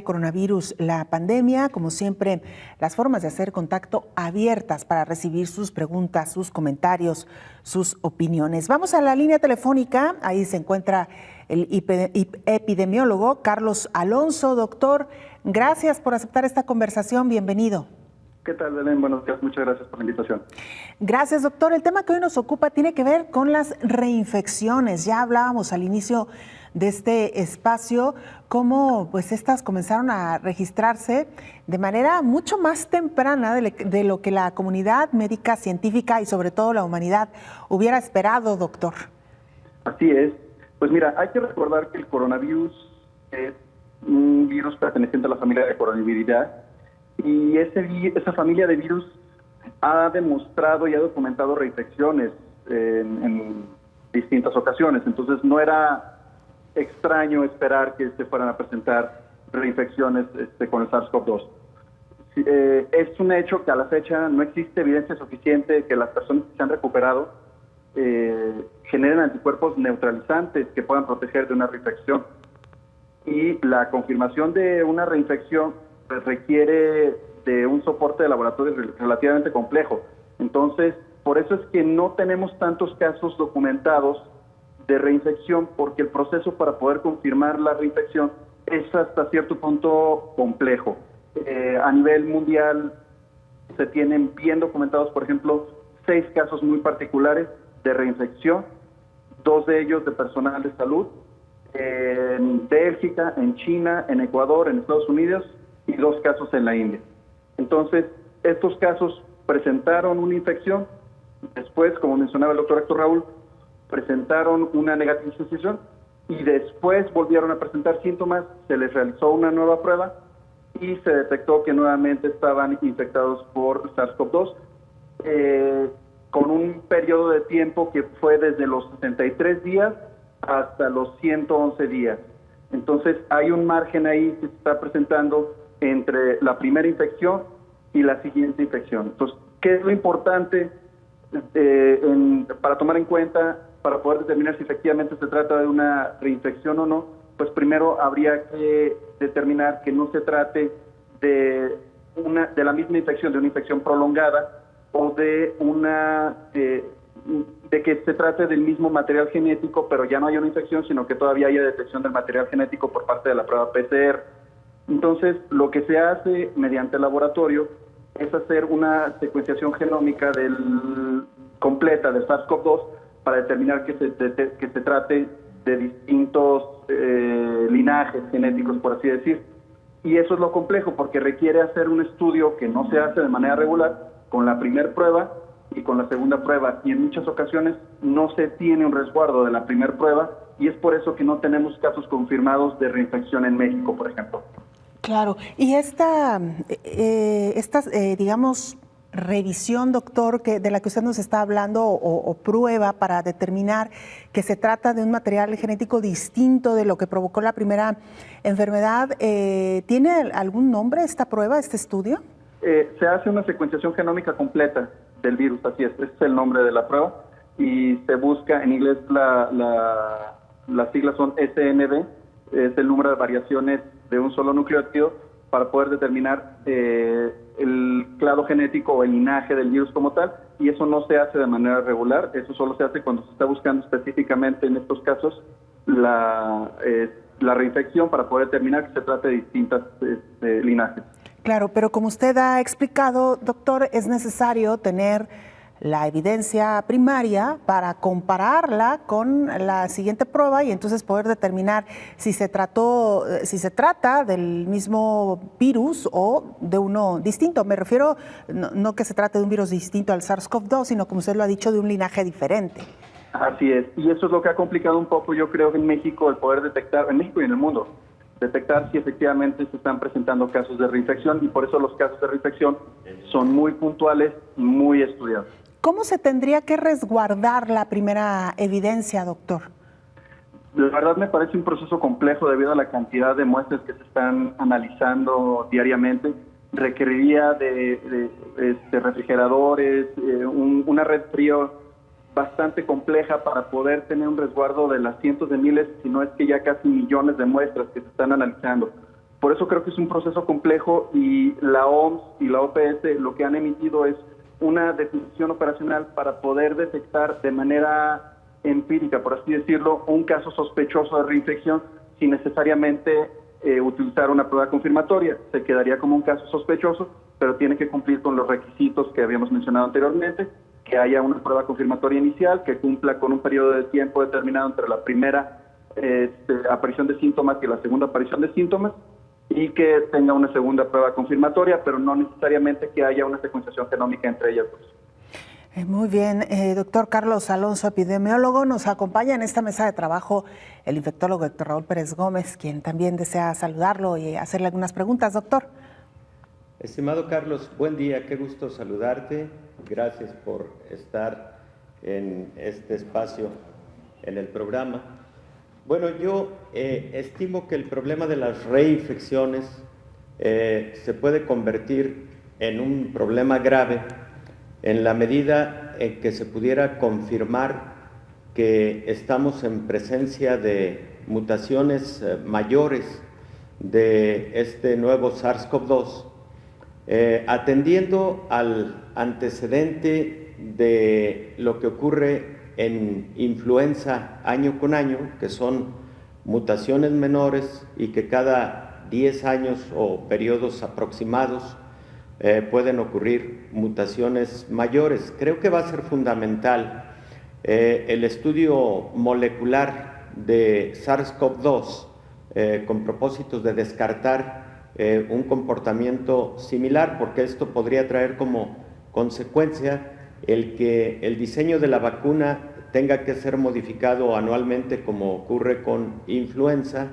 coronavirus, la pandemia, como siempre, las formas de hacer contacto abiertas para recibir sus preguntas, sus comentarios, sus opiniones. Vamos a la línea telefónica, ahí se encuentra el epidemiólogo Carlos Alonso. Doctor, gracias por aceptar esta conversación, bienvenido. ¿Qué tal, Belén? Buenos días, muchas gracias por la invitación. Gracias, doctor. El tema que hoy nos ocupa tiene que ver con las reinfecciones. Ya hablábamos al inicio de este espacio cómo pues estas comenzaron a registrarse de manera mucho más temprana de lo que la comunidad médica, científica y sobre todo la humanidad hubiera esperado, doctor. Así es. Pues mira, hay que recordar que el coronavirus es un virus perteneciente a la familia de coronaviridae y esa familia de virus ha demostrado y ha documentado reinfecciones en distintas ocasiones. Entonces no era extraño esperar que se fueran a presentar reinfecciones con el SARS-CoV-2. Es un hecho que a la fecha no existe evidencia suficiente de que las personas que se han recuperado generen anticuerpos neutralizantes que puedan proteger de una reinfección. Y la confirmación de una reinfección pues, requiere de un soporte de laboratorio relativamente complejo. Entonces, por eso es que no tenemos tantos casos documentados de reinfección, porque el proceso para poder confirmar la reinfección es hasta cierto punto complejo. A nivel mundial se tienen bien documentados, por ejemplo, 6 casos muy particulares de reinfección, 2 de ellos de personal de salud, en Bélgica, en China, en Ecuador, en Estados Unidos, y 2 casos en la India. Entonces, estos casos presentaron una infección, después, como mencionaba el doctor Héctor Raúl, presentaron una negativización y después volvieron a presentar síntomas, se les realizó una nueva prueba y se detectó que nuevamente estaban infectados por SARS-CoV-2 con un periodo de tiempo que fue desde los 63 días hasta los 111 días. Entonces hay un margen ahí que se está presentando entre la primera infección y la siguiente infección. Entonces, ¿qué es lo importante para tomar en cuenta para poder determinar si efectivamente se trata de una reinfección o no? Pues primero habría que determinar que no se trate de la misma infección, de una infección prolongada o de que se trate del mismo material genético, pero ya no hay una infección, sino que todavía haya detección del material genético por parte de la prueba PCR. Entonces, lo que se hace mediante el laboratorio es hacer una secuenciación genómica completa del SARS-CoV-2 para determinar que se trate de distintos linajes genéticos, por así decir. Y eso es lo complejo, porque requiere hacer un estudio que no se hace de manera regular con la primera prueba y con la segunda prueba. Y en muchas ocasiones no se tiene un resguardo de la primera prueba y es por eso que no tenemos casos confirmados de reinfección en México, por ejemplo. Claro, y esta digamos, revisión, doctor, de la que usted nos está hablando, o prueba para determinar que se trata de un material genético distinto de lo que provocó la primera enfermedad, ¿tiene algún nombre esta prueba, este estudio? Se hace una secuenciación genómica completa del virus, así es, ese es el nombre de la prueba, y se busca, en inglés las siglas son SNV, es el número de variaciones de un solo nucleótido para poder determinar el clado genético o el linaje del virus como tal, y eso no se hace de manera regular, eso solo se hace cuando se está buscando específicamente en estos casos la reinfección para poder determinar que se trata de distintas linajes. Claro, pero como usted ha explicado, doctor, es necesario tener la evidencia primaria para compararla con la siguiente prueba y entonces poder determinar si se trata del mismo virus o de uno distinto. Me refiero no que se trate de un virus distinto al SARS-CoV-2, sino, como usted lo ha dicho, de un linaje diferente. Así es, y eso es lo que ha complicado un poco, yo creo, en México, el poder detectar, en México y en el mundo, detectar si efectivamente se están presentando casos de reinfección, y por eso los casos de reinfección son muy puntuales y muy estudiados. ¿Cómo se tendría que resguardar la primera evidencia, doctor? La verdad me parece un proceso complejo debido a la cantidad de muestras que se están analizando diariamente. Requeriría de refrigeradores, una red frío bastante compleja para poder tener un resguardo de las cientos de miles, si no es que ya casi millones de muestras que se están analizando. Por eso creo que es un proceso complejo y la OMS y la OPS lo que han emitido es una definición operacional para poder detectar de manera empírica, por así decirlo, un caso sospechoso de reinfección sin necesariamente utilizar una prueba confirmatoria. Se quedaría como un caso sospechoso, pero tiene que cumplir con los requisitos que habíamos mencionado anteriormente, que haya una prueba confirmatoria inicial, que cumpla con un periodo de tiempo determinado entre la primera aparición de síntomas y la segunda aparición de síntomas, y que tenga una segunda prueba confirmatoria, pero no necesariamente que haya una secuenciación genómica entre ellas dos. Muy bien, doctor Carlos Alonso, epidemiólogo, nos acompaña en esta mesa de trabajo el infectólogo Héctor Raúl Pérez Gómez, quien también desea saludarlo y hacerle algunas preguntas, doctor. Estimado Carlos, buen día, qué gusto saludarte. Gracias por estar en este espacio en el programa. Bueno, yo estimo que el problema de las reinfecciones se puede convertir en un problema grave en la medida en que se pudiera confirmar que estamos en presencia de mutaciones mayores de este nuevo SARS-CoV-2, atendiendo al antecedente de lo que ocurre en influenza año con año, que son mutaciones menores y que cada 10 años o periodos aproximados pueden ocurrir mutaciones mayores. Creo que va a ser fundamental el estudio molecular de SARS-CoV-2 con propósitos de descartar un comportamiento similar, porque esto podría traer como consecuencia el que el diseño de la vacuna tenga que ser modificado anualmente como ocurre con influenza,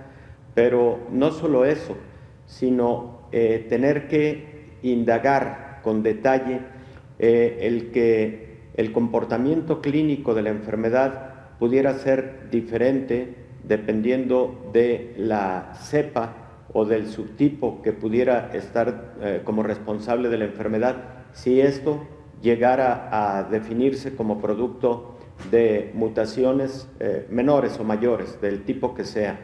pero no solo eso, sino tener que indagar con detalle el que el comportamiento clínico de la enfermedad pudiera ser diferente dependiendo de la cepa o del subtipo que pudiera estar como responsable de la enfermedad, si esto llegara a definirse como producto de mutaciones menores o mayores, del tipo que sea.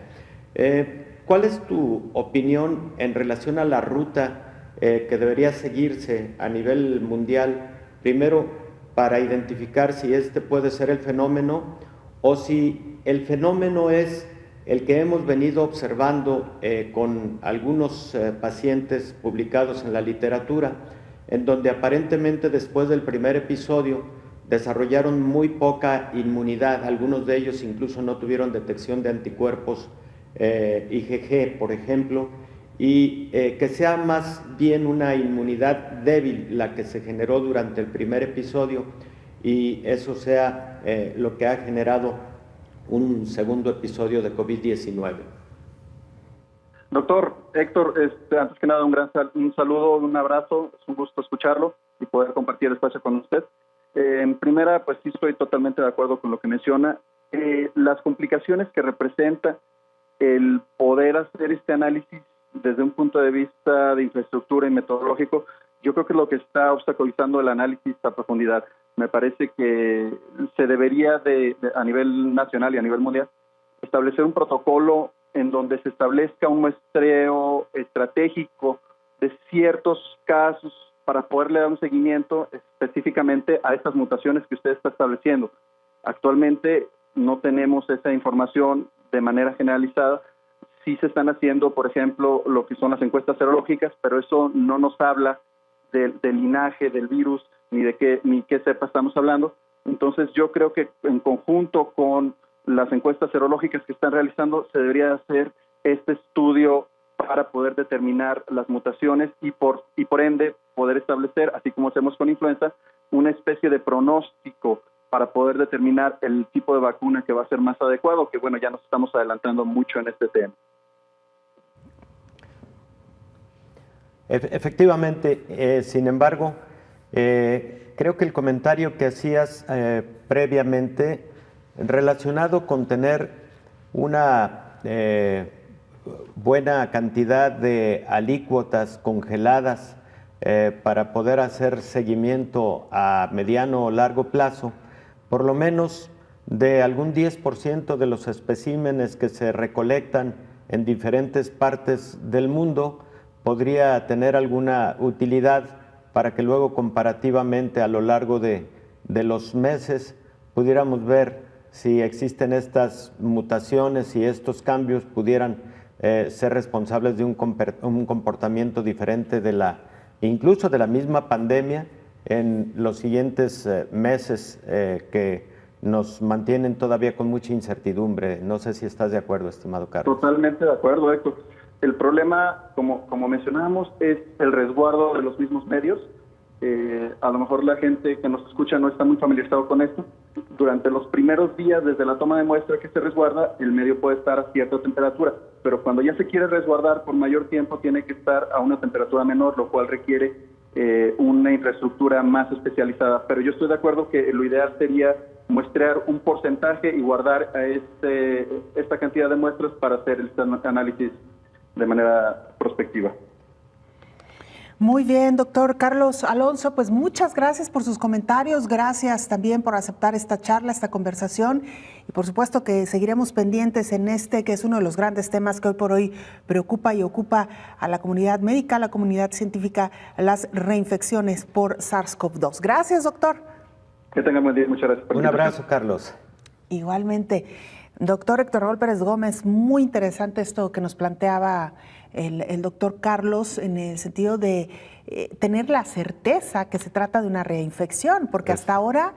¿Cuál es tu opinión en relación a la ruta que debería seguirse a nivel mundial, primero para identificar si este puede ser el fenómeno o si el fenómeno es el que hemos venido observando con algunos pacientes publicados en la literatura, en donde aparentemente después del primer episodio desarrollaron muy poca inmunidad, algunos de ellos incluso no tuvieron detección de anticuerpos IgG, por ejemplo, y que sea más bien una inmunidad débil la que se generó durante el primer episodio y eso sea lo que ha generado un segundo episodio de COVID-19. Doctor Héctor, antes que nada un saludo, un abrazo, es un gusto escucharlo y poder compartir el espacio con usted. En primera, pues sí estoy totalmente de acuerdo con lo que menciona. Las complicaciones que representa el poder hacer este análisis desde un punto de vista de infraestructura y metodológico, yo creo que es lo que está obstaculizando el análisis a profundidad. Me parece que se debería a nivel nacional y a nivel mundial establecer un protocolo en donde se establezca un muestreo estratégico de ciertos casos para poderle dar un seguimiento específicamente a estas mutaciones que usted está estableciendo. Actualmente no tenemos esa información de manera generalizada. Sí se están haciendo, por ejemplo, lo que son las encuestas serológicas, pero eso no nos habla del linaje del virus ni qué cepa estamos hablando. Entonces yo creo que en conjunto con las encuestas serológicas que están realizando se debería hacer este estudio para poder determinar las mutaciones y por ende poder establecer, así como hacemos con influenza, una especie de pronóstico para poder determinar el tipo de vacuna que va a ser más adecuado, que bueno, ya nos estamos adelantando mucho en este tema. Efectivamente, sin embargo, creo que el comentario que hacías previamente relacionado con tener una buena cantidad de alícuotas congeladas para poder hacer seguimiento a mediano o largo plazo, por lo menos de algún 10% de los especímenes que se recolectan en diferentes partes del mundo podría tener alguna utilidad para que luego comparativamente a lo largo de los meses pudiéramos ver si existen estas mutaciones y estos cambios pudieran ser responsables de un comportamiento diferente incluso de la misma pandemia en los siguientes meses que nos mantienen todavía con mucha incertidumbre. No sé si estás de acuerdo, estimado Carlos. Totalmente de acuerdo, Héctor. El problema, como mencionábamos, es el resguardo de los mismos medios. A lo mejor la gente que nos escucha no está muy familiarizado con esto. Durante los primeros días, desde la toma de muestra que se resguarda, el medio puede estar a cierta temperatura, pero cuando ya se quiere resguardar por mayor tiempo, tiene que estar a una temperatura menor, lo cual requiere una infraestructura más especializada. Pero yo estoy de acuerdo que lo ideal sería muestrear un porcentaje y guardar esta cantidad de muestras para hacer el análisis de manera prospectiva. Muy bien, doctor Carlos Alonso, pues muchas gracias por sus comentarios, gracias también por aceptar esta charla, esta conversación, y por supuesto que seguiremos pendientes en que es uno de los grandes temas que hoy por hoy preocupa y ocupa a la comunidad médica, a la comunidad científica, las reinfecciones por SARS-CoV-2. Gracias, doctor. Que tengan buen día, muchas gracias. Un abrazo, Carlos. Igualmente. Doctor Héctor Raúl Pérez Gómez, muy interesante esto que nos planteaba el doctor Carlos en el sentido de tener la certeza que se trata de una reinfección, porque hasta ahora